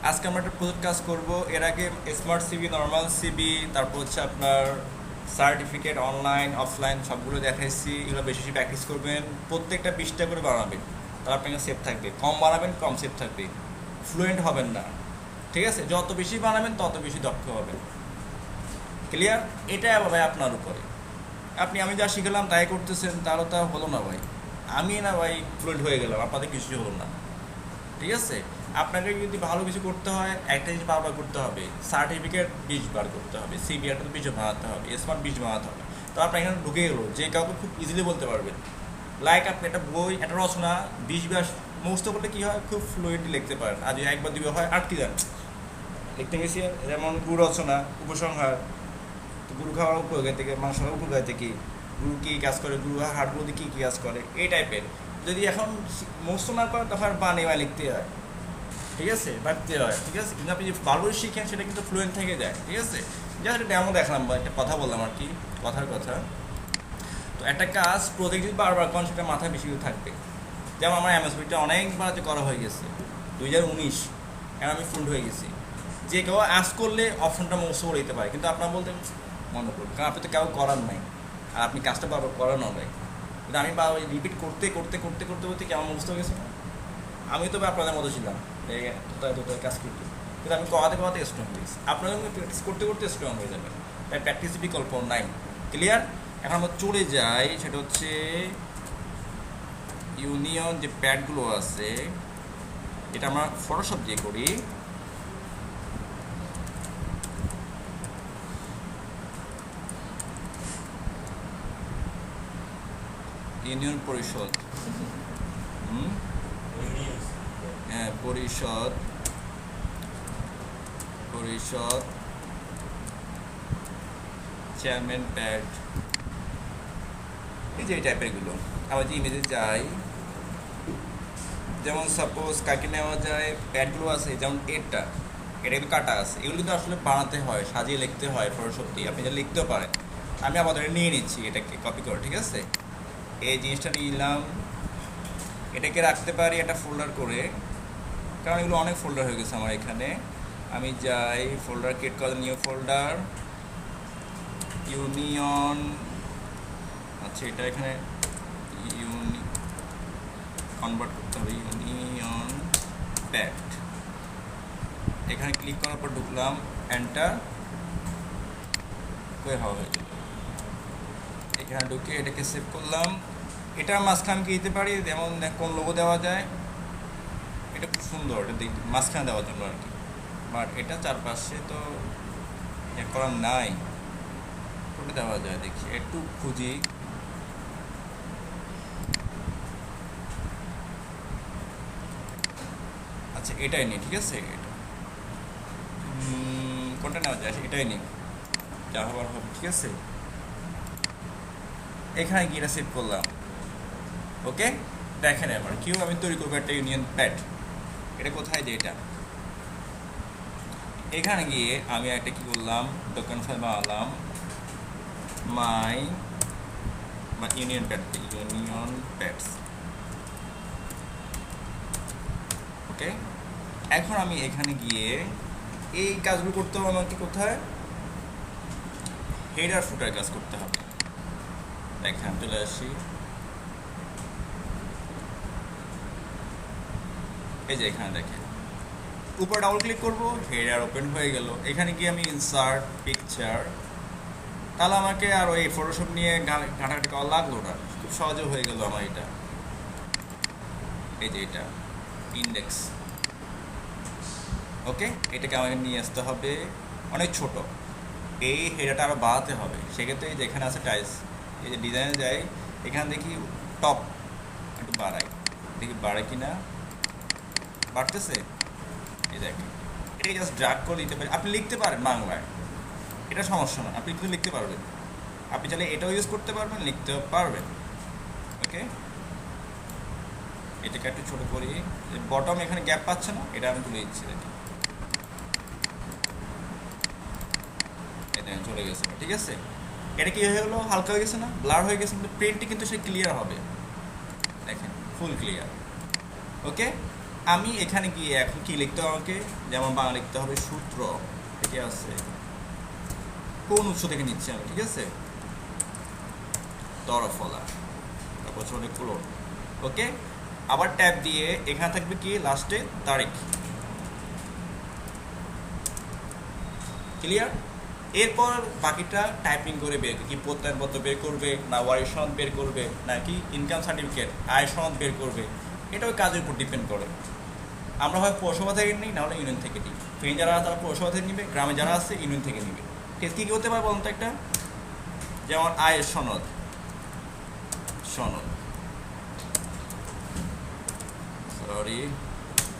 আজকে আমরা একটা প্রজেক্ট কাজ করব। এর আগে স্মার্ট সিবি, নর্মাল সিবি, তারপর হচ্ছে আপনার সার্টিফিকেট অনলাইন অফলাইন সবগুলো দেখাইছি। এগুলো বেশি বেশি প্র্যাকটিস করবেন, প্রত্যেকটা 20টা করে বানাবেন, তাহলে আপনার সেভ থাকবে। কম বানাবেন কম সেভ থাকবে, ফ্লুয়েন্ট হবেন না। ঠিক আছে, যত বেশি বানাবেন তত বেশি দক্ষ হবেন। ক্লিয়ার? এটা ভাই আপনার উপরে। আমি যা শিখলাম তাই করতেছেন, তাহলে তা হলো না ভাই। আমি না ভাই ফ্লুয়েন্ট হয়ে গেলাম, আপনাদের কিছু হলো না। ঠিক আছে, আপনাকে যদি ভালো কিছু করতে হয় একটা জিনিস বারবার করতে হবে, সার্টিফিকেট 20 বার করতে হবে, সিবি একটা 20 বানাতে হবে, স্মার্ট 20 বানাতে হবে। তো আপনার এখানে ঢুকে গেলো, যে কাউকে খুব ইজিলি বলতে পারবেন। লাইক আপনি একটা বই, একটা রচনা 20 বার মুখস্থ করলে কী হয়, খুব ফ্লুয়েন্টলি লিখতে পারেন। আর যদি একবার দুবার হয় আটকে যান। লিখতে গেছি যেমন গুরু রচনা, উপসংহার, তো গুরু খাওয়ার উপকার থেকে, মাংস খাওয়ার উপকার থেকে, গুরু কী কাজ করে, গুরু হাড়গুলো দিয়ে কী কী কাজ করে, এই টাইপের। যদি এখন মুখস্থ না করেন তখন বানে বা লিখতে হয়। ঠিক আছে, ভাবতে হয়। ঠিক আছে, কিন্তু আপনি যে বারবার শিখেন সেটা কিন্তু ফ্লুয়েন্ট থেকে যায়। ঠিক আছে, জাস্ট একটা ডেমো দেখলাম বা একটা কথা বললাম আর কি, কথার কথা। তো একটা কাজ প্রত্যেক যদি বারবার করেন সেটা মাথায় বেশি থাকবে। যেমন আমার এমএসপিটা অনেকবার করা হয়ে গেছে, 2019, এখন আমি ফ্লুয়েন্ট হয়ে গেছি। যে কেউ আস করলে অপশনটা মুখস্থ করে দিতে পারে, কিন্তু আপনার বলতে মনে করুন, কারণ আপনি তো কেউ করার নাই, আর আপনি কাজটা বারবার করানো নাই। কিন্তু আমি বারবার রিপিট করতে করতে করতে করতে করতে কেমন মুখস্থ হয়ে গেছে না। আমি তো আপনাদের মতো ছিলাম, এই তোতায় কাজ করতে, কিন্তু আমি কমাতে কমাতে স্ট্রং হয়ে গেছি। আপনাদের প্র্যাকটিস করতে করতে স্ট্রং হয়ে যাবেন, তাই প্র্যাকটিস বিকল্প নাই। ক্লিয়ার? এখন আমরা চলে যাই, সেটা হচ্ছে ইউনিয়ন যে প্যাডগুলো আছে, এটা আমরা ফটোশপ দিয়ে করি। ইউনিয়ন পরিষদ, হ্যাঁ পরিষদ, পরিষদ চেয়ারম্যান প্যাড, এই যে এই টাইপেরগুলো। আবার যে ইমেজে যাই, যেমন সাপোজ কাকে নেওয়া যায়, প্যাডগুলো আছে যেমন এটা কিন্তু কাটা আছে, এগুলো কিন্তু আসলে বানাতে হয়, সাজিয়ে লিখতে হয় ফটোশপ দিয়ে। আপনি যা লিখতেও পারেন, আমি আমাদের নিয়ে নিচ্ছি এটাকে কপি করে। ঠিক আছে, এই জিনিসটা নিলাম, এটাকে রাখতে পারি একটা ফোল্ডার করে, কারণ এগুলো অনেক ফোল্ডার হয়ে গেছে আমার এখানে। আমি যাই ফোল্ডার ক্রিয়েট করে, নিউ ফোল্ডার ইউনিয়ন। আচ্ছা, এটা এখানে কনভার্ট করতে হবে, ইউনিয়ন প্যাড। এখানে ক্লিক করার পর ঢুকলাম, এন্টার হয়ে যাবে। এখানে ঢুকে এটাকে সেভ করলাম। এটা মাঝখানে কি দিতে পারি, যেমন কোন লোগো দেওয়া যায়, এটা খুব সুন্দর, এটা মাঝখানে দেওয়ার জন্য আর কি। বাট এটা চারপাশে তো করার নাই, কোনটা দেওয়া যায় দেখি, একটু খুঁজি। আচ্ছা, এটাই নিই। ঠিক আছে, এটা কোনটা নেওয়া যায়, এটাই নিই, যা হবার হবে। ঠিক আছে, এখানে গিয়ে এটা সেভ করলাম। ওকে, দেখেন এবার কিউ আমি তৈরি করবো একটা ইউনিয়ন প্যাড। এটা কোথায়, যে এটা এখানে গিয়ে আমি একটা কি করলাম, টোকেন ফাইল বানালাম, মাই বা ইউনিয়ন প্যাড, ইউনিয়ন প্যাডস। ওকে, এখন আমি এখানে গিয়ে এই কাজগুলো করতে হবে আমাকে। কোথায়, হেডার ফুটার কাজ করতে হবে। দেখেন চলে আসি, এই যে এখানে দেখেন উপরে ডাবল ক্লিক করবো, হেডার ওপেন হয়ে গেল। এখানে গিয়ে আমি ইনসার্ট পিকচার, তাহলে আমাকে আর ওই ফটোশপ নিয়ে ঘাটাঘাটি করা লাগলো না, খুব সহজে হয়ে গেল আমার এটা। এই যে এটা ইন্ডেক্স। ওকে, এটাকে আমাকে নিয়ে আসতে হবে অনেক ছোট, এই হেডারটা আরও বাড়াতে হবে। সেক্ষেত্রে যেখানে আছে টাইলস, এই যে ডিজাইনে যাই, এখানে দেখি টপ একটু বাড়াই, দেখি বাড়ে কি না, বাড়তেছে। এই দেখেন, এটাকে জাস্ট ড্রাগ করে দিতে পারি। আপনি লিখতে পারেন বাংলায়, এটা সমস্যা না, আপনি কিন্তু লিখতে পারবেন। আপনি চাইলে এটাও ইউজ করতে পারবেন, লিখতেও পারবেন। ওকে, এটাকে একটু ছোটো করি, বটম এখানে গ্যাপ পাচ্ছে না, এটা আমি তুলে দিচ্ছি। দেখি এটা চলে গেছে। ঠিক আছে, এটা কি হয়ে গেলো, হালকা হয়ে গেছে না, ব্লার হয়ে গেছে, কিন্তু প্রিন্টটি কিন্তু সে ক্লিয়ার হবে। দেখেন ফুল ক্লিয়ার। ওকে, আমি এখানে গিয়ে এখন কি লিখতে হবে আমাকে, যেমন বাংলা লিখতে হবে সূত্র থেকে আছে, কোন উৎস থেকে নিচ্ছি আমি, ঠিক আছে, তরফলা, তারপর চলে ক্লোন। ওকে, আবার ট্যাব দিয়ে এখানে থাকবে কি লাস্টে তারিখ। ক্লিয়ার? এরপর বাকিটা টাইপিং করে বের কি প্রত্যয়নপত্র বের করবে, না ওয়ারিশ সনদ বের করবে, নাকি ইনকাম সার্টিফিকেট আয় সনদ বের করবে, এটা ওই কাজের উপর ডিপেন্ড করে। আমরা হয় পৌরসভা থেকে নিই, নাহলে ইউনিয়ন থেকে নিই। ফ্রেন্ড যারা তারা পৌরসভা থেকে নিবে, গ্রামে যারা আছে ইউনিয়ন থেকে নিবে। ঠিক কী কী হতে পারে বলুন তো একটা, যেমন আয়ের সনদ, সরি,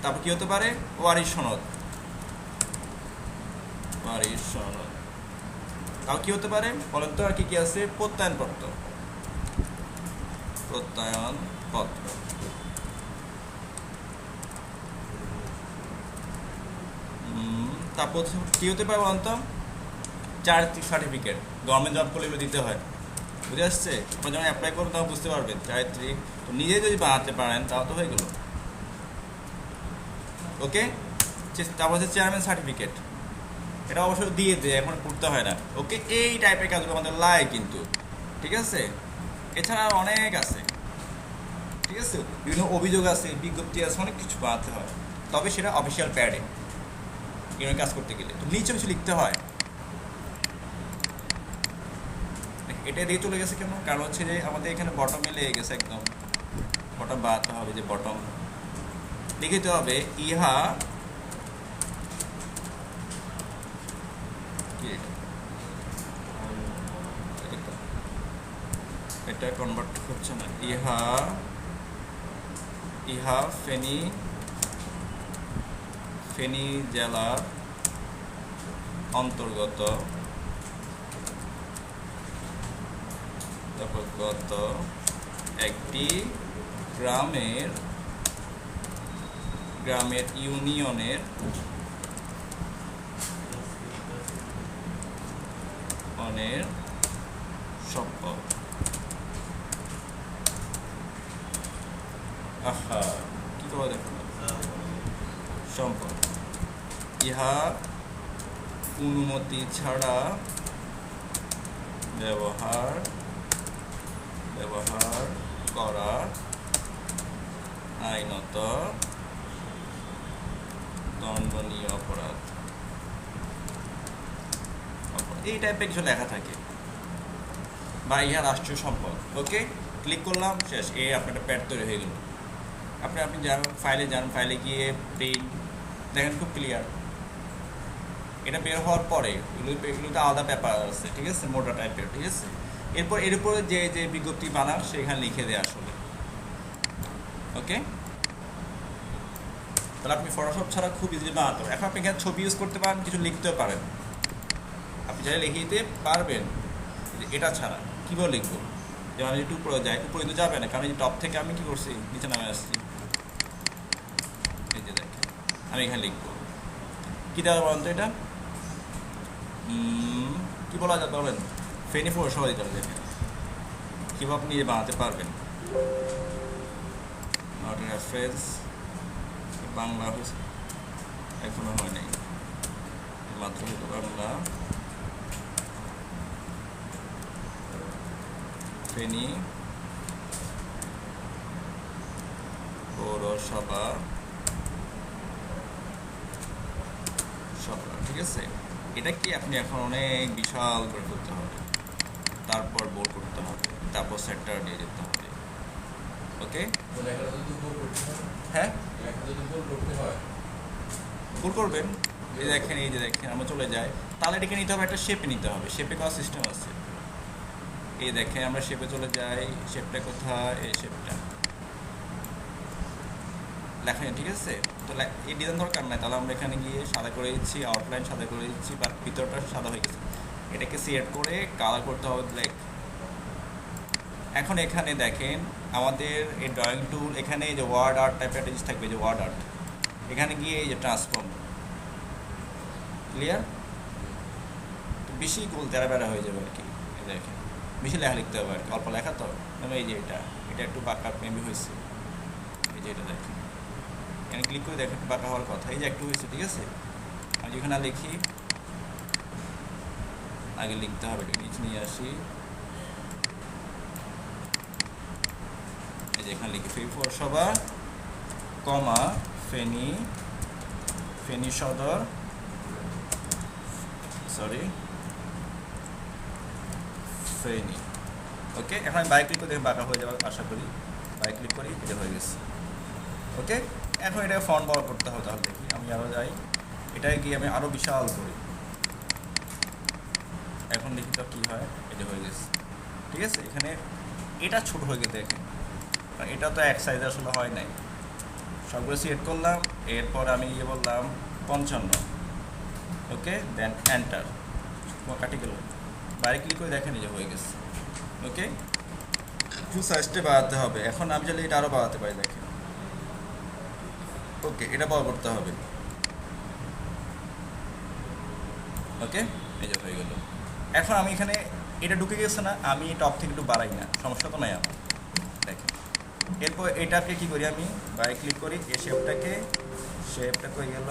তারপর কী হতে পারে ওয়ারিশ সনদ, তাও কী হতে পারে বলেন তো, আর কি কি আছে, প্রত্যয়নপত্র, তারপর কী হতে পারে বলেন তো, চারিত্রিক সার্টিফিকেট, গভর্নমেন্ট জব করলে এগুলো দিতে হয়, বুঝে আসছে? আপনার যখন অ্যাপ্লাই করবেন তখন বুঝতে পারবেন চারিত্রিক, তো নিজে যদি বানাতে পারেন তাও তো হয়ে গেল। ওকে, তারপর হচ্ছে চেয়ারম্যান সার্টিফিকেট, এটা অবশ্যই দিয়ে দেয়, এখন করতে হয় না। ওকে, এই টাইপের কাজগুলো আমাদের লাগে কিন্তু, ঠিক আছে? এছাড়া অনেক আছে, ঠিক আছে, বিভিন্ন অভিযোগ আছে, বিজ্ঞপ্তি আছে, অনেক কিছু বানাতে হয়, তবে সেটা অফিসিয়াল প্যাডে ইউনিয়ন কাজ করতে গেলে তো নিচে কিছু লিখতে হয়। এটা দিয়ে চলে গেছে কেন, কারণ হচ্ছে যে আমাদের এখানে বটমে লেগে গেছে, একদম বটম বাড়াতে হবে, যে বটম লিখিতে হবে ইহা এটা কনভার্ট হচ্ছে না, ইহা ফেনী জেলার অন্তর্গত গত একটি গ্রামের ইউনিয়নের সম্পদ। আহা, কি করে দেখুন, সম্পদ ইহা অনুমতি ছাড়া ব্যবহার করা আইনত দণ্ডনীয় অপরাধ। এই টাইপের কিছু লেখা থাকে, বা ইহা রাষ্ট্রীয় সম্পদ। ওকে, ক্লিক করলাম, শেষ, আপনার একটা প্যাড তৈরি হয়ে গেল। আপনি যান ফাইলে গিয়ে প্রিন্ট দেখেন, খুব ক্লিয়ার। এটা বের হওয়ার পরে এগুলোতে আলাদা পেপার আছে, ঠিক আছে, মোটা টাইপের, ঠিক আছে। এরপর এর উপরে যে বিজ্ঞপ্তি বানান সেখানে লিখে দেয় আসলে। ওকে, তাহলে আপনি ফটোশপ ছাড়া খুব ইজিলি বানাতে পারেন। এখন আপনি এখানে ছবি ইউজ করতে পারেন, কিছু লিখতেও পারেন, আপনি চাইলে লিখে দিতে পারবেন। এটা ছাড়া কীভাবে লিখবো, যেমন আমি একটু উপরে যাই, উপরে কিন্তু যাবে না, কারণ এই টপ থেকে আমি কি করছি, নিচে নামে আসছি। এই যে দেখেন, আমি এখানে লিখবো কী দেওয়া বলেন তো, এটা কী বলা যায় বলেন, ফেনী পৌরসভা দিতে হবে। দেখেন কীভাবে আপনি বানাতে পারবেন। নট রেফারেন্স বাংলা হয়েছে, এখনো হয় নাই, মাত্র হয়তো বাংলা। ফেনী পৌরসভা, ঠিক আছে। এটা কি আপনি এখন অনেক বিশাল করে করতে হবে, তারপর বোল্ড করতে হবে, তারপর সেন্টার নিয়ে যেতে হবে। ওকে, হ্যাঁ বোল্ড করবেন। এই যে দেখেন আমরা চলে যাই, তাহলে এটাকে নিতে হবে একটা শেপে নিতে হবে, শেপে করার সিস্টেম আছে। এই দেখেন আমরা শেপে চলে যাই, শেপটা কোথায়, এই শেপটা লেখা, ঠিক আছে। তো এই ডিজাইন দরকার নাই, তাহলে আমরা এখানে গিয়ে সাদা করে দিচ্ছি, আউটলাইন সাদা করে দিচ্ছি, বা ভিতরটা সাদা হয়ে গেছে। এটাকে সিলেক্ট করে কালার করতে হবে ব্ল্যাক। এখন এখানে দেখেন আমাদের এই ড্রয়িং টুল, এখানে এই যে ওয়ার্ড আর্ট টাইপের একটা জিনিস থাকবে, যে ওয়ার্ড আর্ট, এখানে গিয়ে এই যে ট্রান্সফর্ম, ক্লিয়ার। বেশি গোল তেরা বেড়া হয়ে যাবে আর কি, দেখেন বেশি লেখা লিখতে হবে আর কি, অল্প লেখা তো। এই যে এটা একটু বাঁকা মেবি হয়েছে, এই যে এটা দেখেন এখানে ক্লিক করে দেখেন বাঁকা হওয়ার কথা, এই যে একটু হয়েছে, ঠিক আছে। আমি যেখানে লিখি, আগে লিখতে হবে, নিচে নিয়ে আসি, এই যে এখানে লিখি ফেনী পৌরসভা, কমা ফেনী, ফেনী সদর, সরি ফেনী। ওকে, এখন আমি বাইক ক্লিক করে দেখে বাঁকা হয়ে যাওয়ার আশা করি, বাইক ক্লিক করি, এটা হয়ে গেছে। ওকে, এখন এটাকে ফন্ট বড় করতে হবে, তাহলে দেখি আমি আরও যাই, এটাকে গিয়ে আমি আরও বিশাল করি, এখন দেখি তো কী হয়, এটা হয়ে গেছে, ঠিক আছে। এখানে এটা ছোট হয়ে গেছে দেখেন, এটা তো এক সাইজে আসলে হয় নাই। সবগুলো সিলেক্ট করলাম, এরপর আমি বললাম 55, ওকে, দেন এন্টার, কাটি গেল, বাইরে ক্লিক করে দেখেন এই যে হয়ে গেছে। ওকে, একটু সাইজটা বাড়াতে হবে, এখন আমি চাইলে এটা আরও বাড়াতে পারি, দেখেন। ওকে, এটা বড় করতে হবে, ওকে, এই যে হয়ে গেল। এখন আমি এখানে এটা ঢুকে গেছে না, আমি টপ থেকে একটু বাড়াই না, সমস্যা তো নাই আমার, দেখেন। এরপর এটাকে কী করি, আমি বাইরে ক্লিক করি, এই শেপটা হয়ে গেল,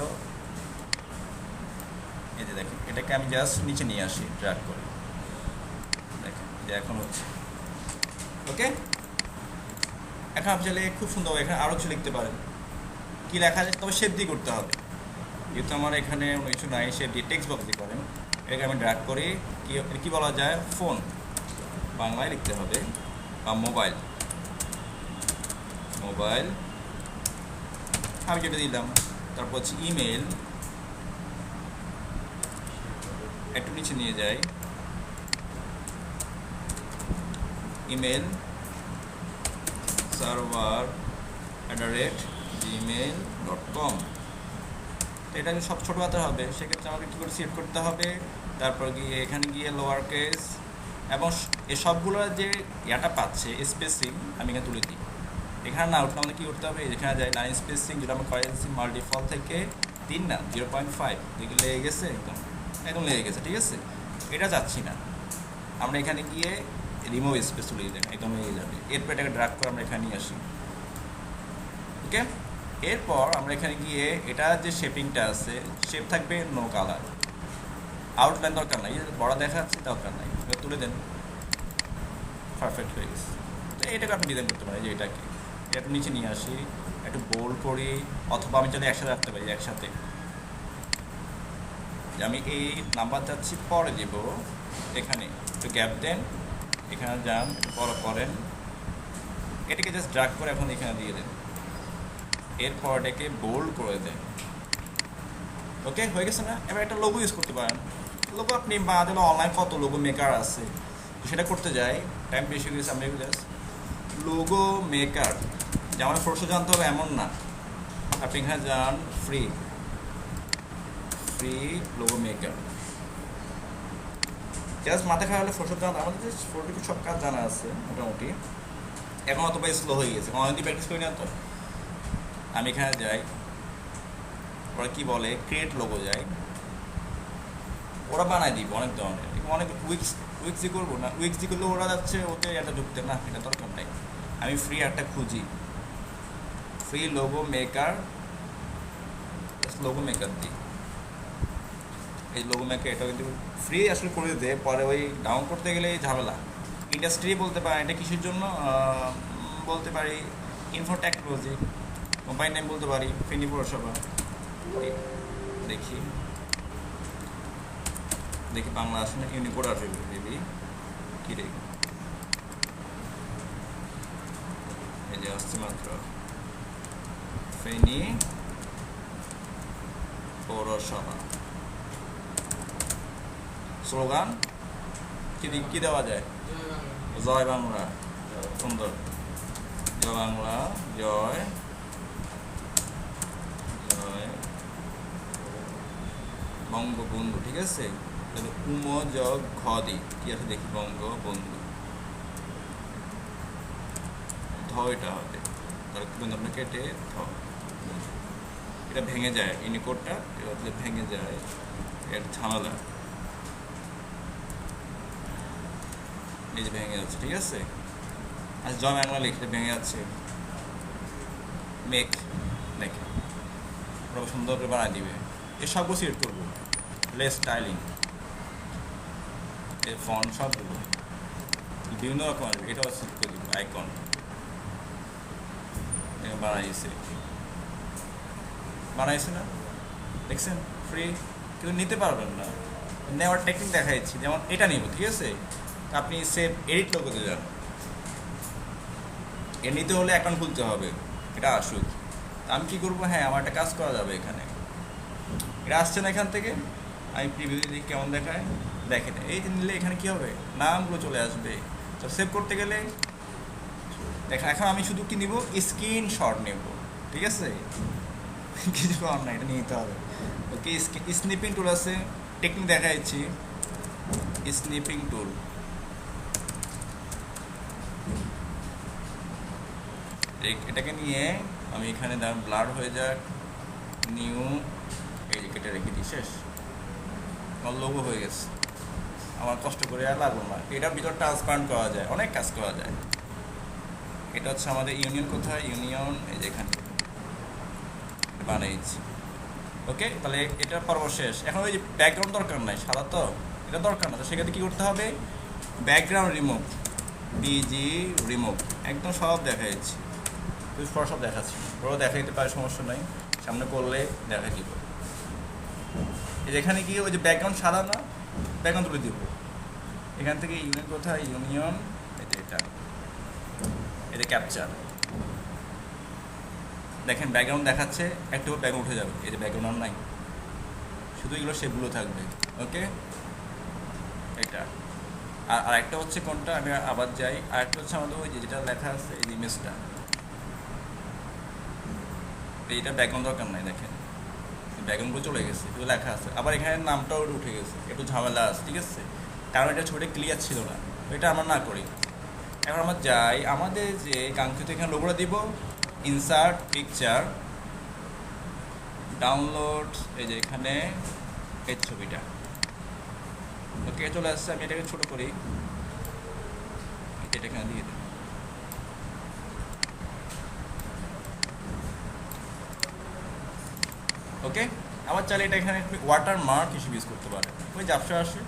এই যে দেখেন, এটাকে আমি জাস্ট নিচে নিয়ে আসি, ড্র্যাগ করে, দেখেন যে এখন হচ্ছে। ওকে, এখন আপনি চাইলে খুব সুন্দর, এখানে আরও কিছু লিখতে পারেন, কী লেখা যায়, তবে শেপ দিয়ে করতে হবে, যেহেতু আমার এখানে কিছু নাই, শেপ দিয়ে টেক্সট বক্স দিয়ে করেন। এটাকে আমি ড্র্যাগ করি, কী বলা যায়, ফোন বাংলায় লিখতে হবে, বা মোবাইল, আমি যেটা দিলাম। তারপর হচ্ছে ইমেল, একটু নিচে নিয়ে যাই, ইমেল সার্ভার @gmail.com, এটা সব ছোটো হাতে হবে, সেক্ষেত্রে আমাকে কী করে সিলেক্ট করতে হবে, তারপর গিয়ে এখানে গিয়ে লোয়ার কেস, এবং এই সবগুলোর যে ইয়াটা পাচ্ছে স্পেসিং আমি এখানে তুলে দিই। এখানে না উঠলে আমাদের কী করতে হবে, এখানে যায় লাইন স্পেসিং, যেটা আমরা করেছি মাল্টিফল থেকে 3 না 0.5 দেখে লেগে গেছে, একদম লেগে গেছে, ঠিক আছে। এটা যাচ্ছি না, আমরা এখানে গিয়ে রিমুভ স্পেস তুলে দিই, একদম লেগে যাবে। এরপর এটাকে ড্র্যাগ করে আমরা এখানে নিয়ে আসি। ওকে, এরপর আমরা এখানে গিয়ে এটা যে শেপিংটা আছে, শেপ থাকবে নো কালার, আউটলাইন দরকার নাই, বড় দেখা যাচ্ছে দরকার নাই, তুলে দেন, পারফেক্ট হয়ে গেছে। তো এটাকে আপনি ডিজাইন করতে পারেন, যে এটাকে একটু নিচে নিয়ে আসি, একটু বোল্ড করি, অথবা আমি চাইলে একসাথে রাখতে পারি, একসাথে আমি এই নাম্বার যাচ্ছি পরে দেব, এখানে একটু গ্যাপ দেন, এখানে যান, বড় করেন, এটাকে জাস্ট ড্র্যাগ করে এখন এখানে দিয়ে দেন, এরপর এটাকে বোল্ড করে দেন। ওকে, হয়ে গেছে না। এবার একটা লোগো ইউজ করতে পারেন, লোগো আপনি বাদে অনলাইন কত লোগো মেকার আছে, সেটা করতে যাই, টাইম বেশি গেছে, আমরা জাস্ট লোগো মেকার, যে আমার ফটোশপ জানতে হবে এমন না, আপনি এখানে যান ফ্রি লোগো মেকার, জাস্ট মাথা খারাপ হলে ফটোশপ জানতে, আমাদের যে ফটোশপ সব কাজ জানা আছে মোটামুটি, এখন অতটা স্লো হয়ে গেছে, অনেকদিন প্র্যাকটিস করি না তো। আমি এখানে যাই, ওরা কী বলে ক্রিয়েট লোগো যাই, ওরা বানায় দিব অনেক ধরনের, অনেক উইক্সি করবো না, উইক্সি করলে ওরা যাচ্ছে ওতে এটা ঢুকতে, না এটা দরকার নাই, আমি ফ্রি একটা খুঁজি, ফ্রি লোগো মেকার দিই, এই লোগো মেকার, এটা কিন্তু ফ্রি আসলে করে দিতে, পরে ওই ডাউন করতে গেলে ঝামেলা। ইন্ডাস্ট্রি বলতে পারেন, এটা কিসের জন্য বলতে পারি, ইনফো টেকনোলজি, কোম্পানির নেম বলতে পারি ফেনী পৌরসভা, দেখি বাংলা আসলে ইউনিকোড আসবে মেবি, কী রে, এই যে আসছে মাত্র, ফেনী পৌরসভা, স্লোগান কি দেওয়া যায়, জয় বাংলা, সুন্দর, জয় বাংলা, জয় বঙ্গবন্ধু, ঠিক আছে। উমযোগ ঘ দিই, কি আছে দেখি, বঙ্গবন্ধু, ধ এটা হবে, তাহলে আপনি কেটে ধ, এটা ভেঙে যায়, ইউনিকোডটা এবার ভেঙে যায়, এর ঝামেলা, এই যে ভেঙে যাচ্ছে, ঠিক আছে। আচ্ছা জয় বাংলা লিখতে ভেঙে যাচ্ছে, মেক, দেখেন ওরা সুন্দর করে বানায় দিবে। এই সবগুলো সিলেক্ট করবো, লেস স্টাইলিং, এই ফন্ট সবগুলো বিভিন্ন রকম। এটাও সিলেক্ট করে দিব, আইকন বানাইছে না, দেখছেন? ফ্রি, কিন্তু নিতে পারবেন না। নেওয়ার টেকনিক দেখাচ্ছি, যেমন এটা নিব, ঠিক আছে? আপনি সেভ এডিট লোগোতে যান, এর নিতে হলে অ্যাকাউন্ট খুলতে হবে, এটা আসুক। আমি কী করবো, হ্যাঁ আমার একটা কাজ করা যাবে এখানে, এটা আসছে না এখান থেকে, আমি প্রিভিউ দেখি কেমন দেখায়, দেখেন এই যে নিলে এখানে কী হবে, নামগুলো চলে আসবে। তো সেভ করতে গেলে দেখেন, এখন আমি শুধু কি নিব, স্ক্রিনশট নেব, ঠিক আছে? কিছু করার না, এটা নিতে হবে। ওকে, স্নিপিং টুল আছে, টেকনিক দেখাচ্ছি। স্নিপিং টুল, এটাকে নিয়ে আমি এখানে ব্লার হয়ে যাক, নিউ, এই যে কেটে রেখে দিই, শেষ, আমার লোগো হয়ে গেছে। আমার কষ্ট করে আর লাগলো না। এটার ভিতর ট্রান্সপারেন্ট করা যায়, অনেক কাজ করা যায়। এটা হচ্ছে আমাদের ইউনিয়ন, কোথায় ইউনিয়ন, এই যে এখানে বানিয়েছি। ওকে, তাহলে এটার পর্ব শেষ। এখন ওই যে ব্যাকগ্রাউন্ড দরকার নাই, সাদা তো এটা দরকার না, তো সেক্ষেত্রে কী করতে হবে, ব্যাকগ্রাউন্ড রিমুভ, বিজি রিমুভ, একদম সব দেখাচ্ছি, সব দেখাচ্ছি। ওরাও দেখা দিতে পারে, সমস্যা নাই, সামনে করলে দেখা দিব। এখানে কি ওই যে ব্যাকগ্রাউন্ড সাদা না, ব্যাকগ্রাউন্ড তুলে দিব। এখান থেকে ইউনিয়ন, কোথায় ইউনিয়ন, এটা এটা ক্যাপচার, দেখেন ব্যাকগ্রাউন্ড দেখাচ্ছে, একটু ব্যাকগ্রাউন্ড উঠে যাবে, এই যে ব্যাকগ্রাউন্ড নাই, শুধু এগুলো সেগুলো থাকবে। ওকে, এটা। আর আরেকটা হচ্ছে কোনটা, আমি আবার যাই, আরেকটা হচ্ছে আমাদের ওই যেটা লেখা আছে, এই ইমেজটা, এইটা ব্যাকগ্রাউন্ড দরকার নাই, দেখেন ব্যাকগ্রাউন্ডগুলো চলে গেছে, এগুলো লেখা আছে। আবার এখানে নামটাও উঠে গেছে, একটু ঝামেলা আছে, ঠিক আছে? কারণ এটা ছবিটা ক্লিয়ার ছিল না, এটা আমরা না করি। এখন আমরা যাই, আমাদের যে কাঙ্ক্ষিত এখানে লোগোটা দিব, ইনসার্ট পিকচার, ডাউনলোড, এই যে এখানে এই ছবিটা। ওকে, চলে আসছে। আমি এটাকে ছোটো করি, এটা এখানে দিয়ে দিই। ওকে, আবার চাইলে এটা এখানে ওয়াটার মার্ক হিসেবে ইউজ করতে পারে, ওই জাপসা আসে।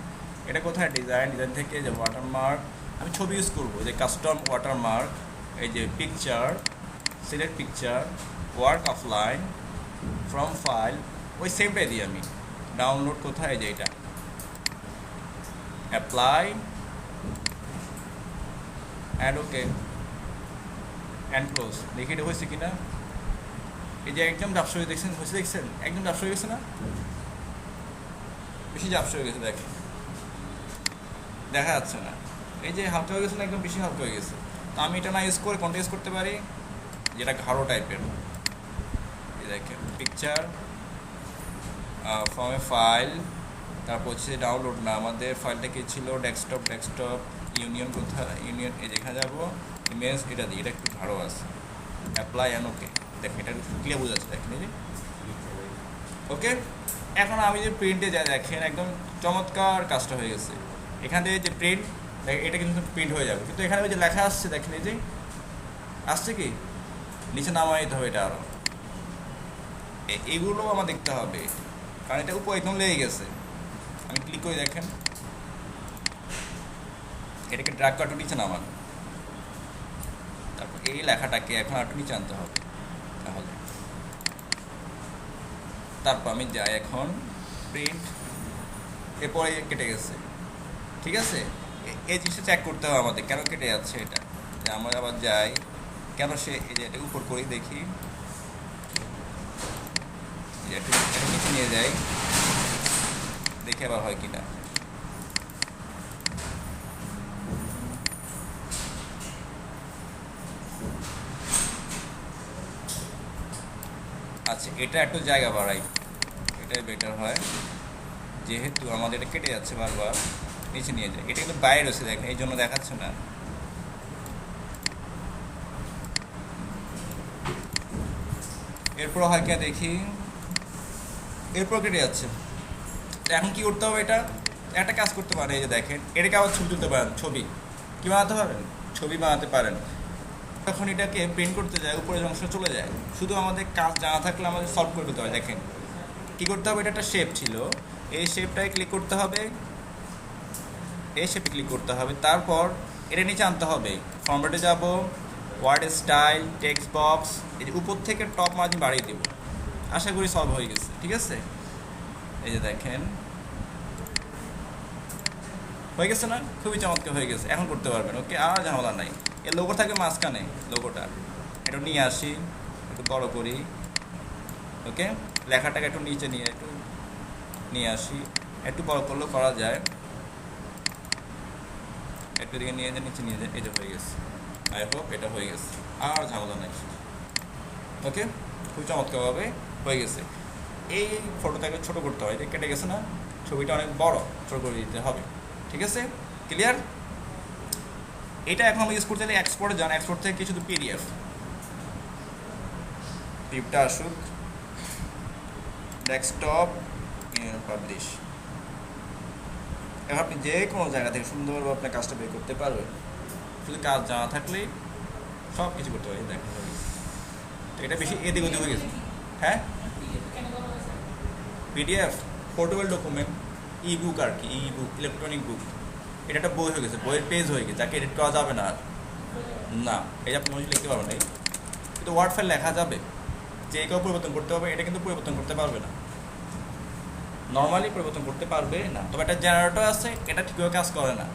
এটা কোথায়, ডিজাইন থেকে যে ওয়াটার মার্ক, আমি ছবি ইউজ করবো, যে কাস্টম ওয়াটার মার্ক, এই যে picture, select picture, work offline, from file, ওই সেমটাই দিই আমি। ডাউনলোড কোথায়, যে এটা apply, and okay, and close. দেখি এটা হয়েছে কিনা, এই যে একদম জাপসা হয়ে দেখছেন, হয়েছে, দেখছেন একদম জাপসা হয়ে গেছে না, বেশি জাপসা হয়ে গেছে, দেখেন দেখা যাচ্ছে না, এই যে হালকা হয়ে গেছে না, একদম বেশি হালকা হয়ে গেছে। তো আমি এটা না ইউজ করে কোনটা ইউজ করতে পারি, যেটা ঘাড়ো টাইপের, এই দেখেন পিকচার, ফ্রম এ ফাইল, তারপর হচ্ছে ডাউনলোড না, আমাদের ফাইলটা কি ছিল, ডেস্কটপ, ইউনিয়ন কোথায়, ইউনিয়ন, এই যেখানে যাবো, ইমেজ, এটা দিই, এটা একটু ঘাড়ো আছে, অ্যাপ্লাই অ্যান্ড ওকে, দেখেন এটা ক্লিয়ার বোঝা যাচ্ছে, দেখেন এই যে। ওকে, এখন আমি যে প্রিন্টে যাই, দেখেন একদম চমৎকার কাজটা হয়ে গেছে। এখান থেকে যে প্রিন্ট, এটা কিন্তু প্রিন্ট হয়ে যাবে, কিন্তু এখানে ওই যে লেখা আসছে, দেখেন এই যে আসছে কি, নিচে নামাই দিতে হবে এটা আরও, এইগুলো আমার দেখতে হবে, কারণ এটা উপর একদম লেগে গেছে। আমি ক্লিক করে দেখেন, এটাকে ড্র্যাগ করে নিচে নামান, তারপর এই লেখাটাকে এখন একটু নিচে আনতে হবে, তাহলে তারপর আমি যাই এখন প্রিন্ট, এরপরে কেটে গেছে, ঠিক আছে? এই জিনিসটা চেক করতে হবে আমাদের, কেন কেটে যাচ্ছে এটা, যে আমরা আবার যাই, কেন সে, এই যে এটা উপর করেই দেখি, একটু নিচে নিয়ে যাই, দেখে আবার হয় কিনা। আচ্ছা, এটা একটু জায়গা বাড়াই, এটাই বেটার হয়, যেহেতু আমাদের এটা কেটে যাচ্ছে বারবার, নিচে নিয়ে যায়, এটা কিন্তু বাইরে রয়েছে, দেখেন এই জন্য দেখাচ্ছে না। এরপর হয় কে দেখি, এরপর কেটে যাচ্ছে। এখন কি করতে হবে, এটা একটা কাজ করতে পারেন, এই যে দেখেন, এটাকে আবার ছবি তুলতে পারেন, ছবি কি বানাতে পারেন, ছবি বানাতে পারেন। তখন এটাকে প্রিন্ট করতে যায় উপরের অংশ চলে যায়। শুধু আমাদের কাজ জানা থাকলে আমাদের সলভ করে দিতে হয়। দেখেন কী করতে হবে, এটা একটা শেপ ছিল, এই শেপটায় ক্লিক করতে হবে, এই শেপে ক্লিক করতে হবে, তারপর এটা নিচে আনতে হবে, ফরম্যাটে যাব, ওয়ার্ড স্টাইল, টেক্সট বক্স, এই যে উপর থেকে টপ মার্জিন বাড়িয়ে দেবো। আশা করি সলভ হয়ে গেছে। ঠিক আছে, এই যে দেখেন হয়ে গেছে না, খুবই চমৎকার হয়ে গেছে। এখন করতে পারবেন। ওকে, আর ঝামেলা নাই। এর লোগো থাকে মাঝখানে, লোগোটা একটু নিয়ে আসি, একটু বড় করি। ওকে, লেখাটাকে একটু নিচে নিয়ে একটু নিয়ে আসি, একটু বড় করলেও করা যায়, একটু দিকে নিয়ে যায়, নিচে নিয়ে যায়। এটা হয়ে গেছে। আই হোপ এটা হয়ে গেছে, আর ঝামেলা নাই। ওকে, খুব চমৎকারভাবে হয়ে গেছে। এই ফটোটাকে ছোটো করতে হয়, কেটে গেছে না, ছবিটা অনেক বড়, ছোটো করে দিতে হবে। ঠিক আছে, ক্লিয়ার? এটা এখন আমরা ইউজ করতে চাইলে এক্সপোর্টে যান, এক্সপোর্ট থেকে শুধু পিডিএফ, টিপটা আসুক, ডেস্কটপ, পাবলিশ। এখন আপনি যে কোনো জায়গা থেকে সুন্দরভাবে আপনার কাজটা বের করতে পারবেন। শুধু কাজ জানা থাকলেই সব কিছু করতে পারি। দেখেন তো এটা বেশি এদিক ওদিক হয়ে গেছে। হ্যাঁ, পিডিএফ পোর্টেবল ডকুমেন্ট, ই বুক আর কি, ই বুক, ইলেকট্রনিক বুক। এটা একটা বই হয়ে গেছে, বইয়ের পেজ হয়ে গেছে, যাকে এডিট করা যাবে না আর। না, এটা আপনি মনে লিখতে পারবেন না, কিন্তু ওয়ার্ড ফাইল লেখা যাবে, যে কেউ পরিবর্তন করতে হবে, এটা কিন্তু পরিবর্তন করতে পারবে না, নর্মালি পরিবর্তন করতে পারবে না। তবে একটা জেনারেটর আছে, এটা ঠিকভাবে কাজ করে না।